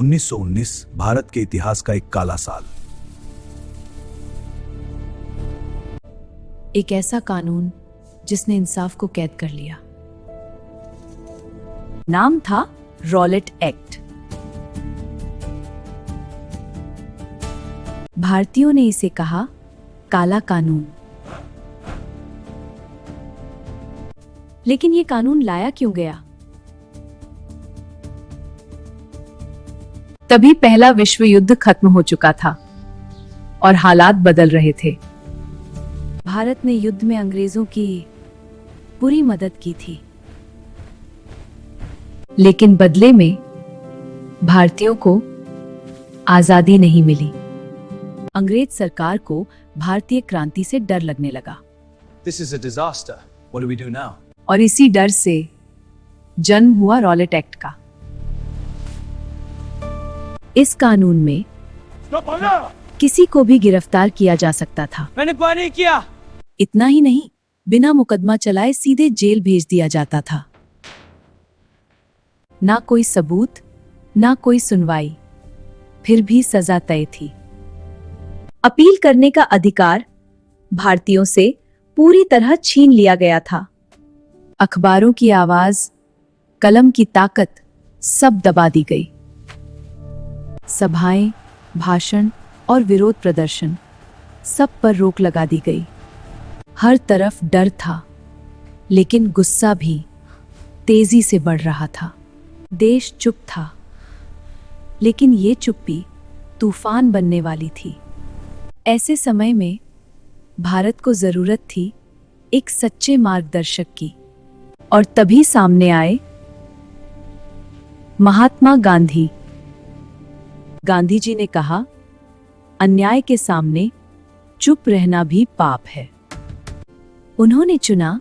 1919 भारत के इतिहास का एक काला साल। एक ऐसा कानून जिसने इंसाफ को कैद कर लिया। नाम था रॉलेट एक्ट। भारतीयों ने इसे कहा काला कानून। लेकिन ये कानून लाया क्यों गया? तभी पहला विश्व युद्ध खत्म हो चुका था और हालात बदल रहे थे। भारत ने युद्ध में अंग्रेजों की पूरी मदद की थी, लेकिन बदले में भारतीयों को आजादी नहीं मिली। अंग्रेज सरकार को भारतीय क्रांति से डर लगने लगा। This is a disaster. What do we do now? और इसी डर से जन्म हुआ रॉलेट एक्ट का। इस कानून में किसी को भी गिरफ्तार किया जा सकता था। मैंने कुछ नहीं किया। इतना ही नहीं, बिना मुकदमा चलाए सीधे जेल भेज दिया जाता था। ना कोई सबूत, ना कोई सुनवाई, फिर भी सजा तय थी। अपील करने का अधिकार भारतीयों से पूरी तरह छीन लिया गया था। अखबारों की आवाज, कलम की ताकत सब दबा दी गई। सभाएं, भाषण और विरोध प्रदर्शन सब पर रोक लगा दी गई। हर तरफ डर था, लेकिन गुस्सा भी तेजी से बढ़ रहा था। देश चुप था, लेकिन ये चुप्पी तूफान बनने वाली थी। ऐसे समय में भारत को जरूरत थी एक सच्चे मार्गदर्शक की, और तभी सामने आए महात्मा गांधी। गांधी जी ने कहा, अन्याय के सामने चुप रहना भी पाप है। उन्होंने चुना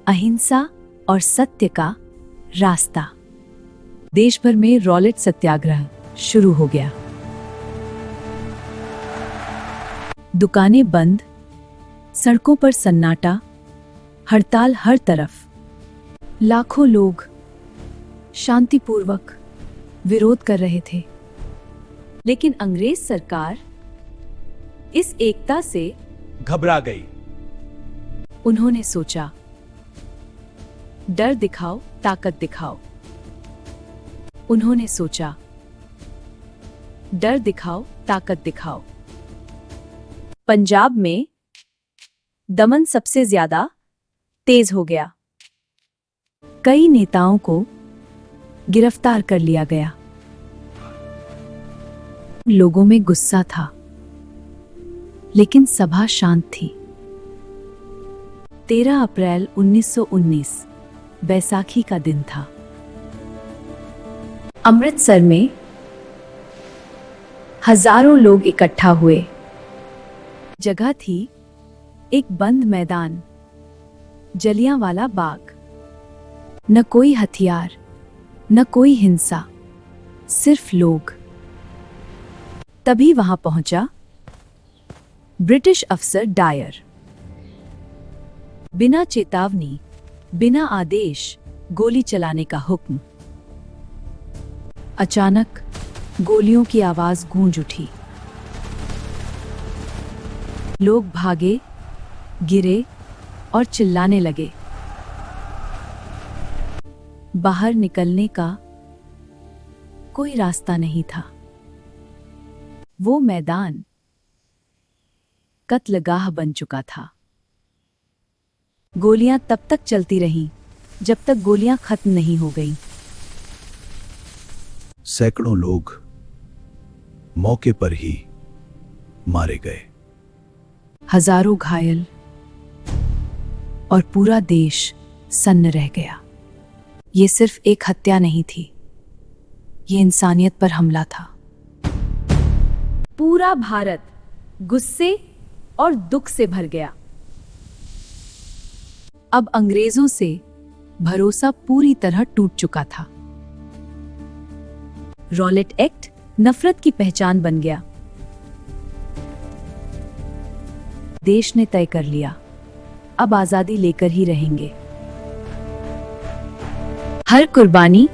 अहिंसा और सत्य का रास्ता। देश भर में रॉलेट सत्याग्रह शुरू हो गया। दुकानें बंद, सड़कों पर सन्नाटा, हड़ताल हर तरफ। लाखों लोग शांतिपूर्वक विरोध कर रहे थे, लेकिन अंग्रेज सरकार इस एकता से घबरा गई। उन्होंने सोचा, डर दिखाओ, ताकत दिखाओ। उन्होंने सोचा, डर दिखाओ, ताकत दिखाओ। पंजाब में दमन सबसे ज्यादा तेज हो गया। कई नेताओं को गिरफ्तार कर लिया गया। लोगों में गुस्सा था, लेकिन सभा शांत थी। 13 अप्रैल 1919 बैसाखी का दिन था। अमृतसर में हजारों लोग इकट्ठा हुए। जगह थी एक बंद मैदान, जलियांवाला बाग। न कोई हथियार, न कोई हिंसा, सिर्फ लोग। तभी वहां पहुंचा ब्रिटिश अफसर डायर। बिना चेतावनी, बिना आदेश गोली चलाने का हुक्म। अचानक गोलियों की आवाज गूंज उठी। लोग भागे, गिरे और चिल्लाने लगे। बाहर निकलने का कोई रास्ता नहीं था। वो मैदान कत्लगाह बन चुका था। गोलियां तब तक चलती रहीं जब तक गोलियां खत्म नहीं हो गईं। सैकड़ों लोग मौके पर ही मारे गए। हजारों घायल और पूरा देश सन्न रह गया। ये सिर्फ एक हत्या नहीं थी, ये इंसानियत पर हमला था। पूरा भारत गुस्से और दुख से भर गया। अब अंग्रेजों से भरोसा पूरी तरह टूट चुका था। रॉलेट एक्ट नफरत की पहचान बन गया। देश ने तय कर लिया, अब आजादी लेकर ही रहेंगे। हर कुर्बानी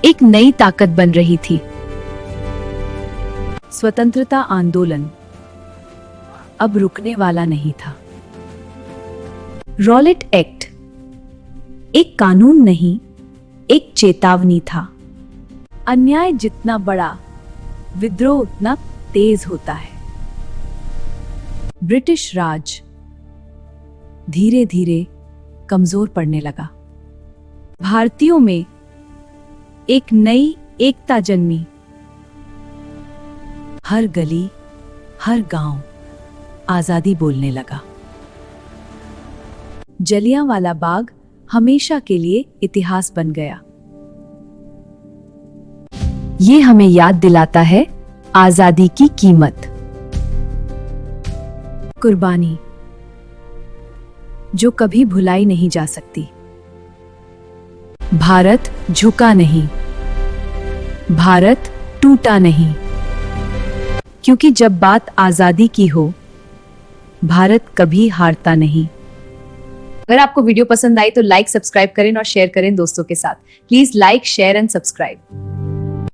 एक नई ताकत बन रही थी। स्वतंत्रता आंदोलन अब रुकने वाला नहीं था। रॉलेट एक्ट एक कानून नहीं, एक चेतावनी था। अन्याय जितना बड़ा, विद्रोह उतना तेज होता है। ब्रिटिश राज धीरे धीरे कमजोर पड़ने लगा। भारतीयों में एक नई एकता जन्मी। हर गली, हर गांव आजादी बोलने लगा। जलियांवाला बाग हमेशा के लिए इतिहास बन गया। ये हमें याद दिलाता है आजादी की कीमत। कुर्बानी जो कभी भुलाई नहीं जा सकती। भारत झुका नहीं, भारत टूटा नहीं, क्योंकि जब बात आजादी की हो, भारत कभी हारता नहीं। अगर आपको वीडियो पसंद आई तो लाइक, सब्सक्राइब करें और शेयर करें दोस्तों के साथ। Please like, share and subscribe.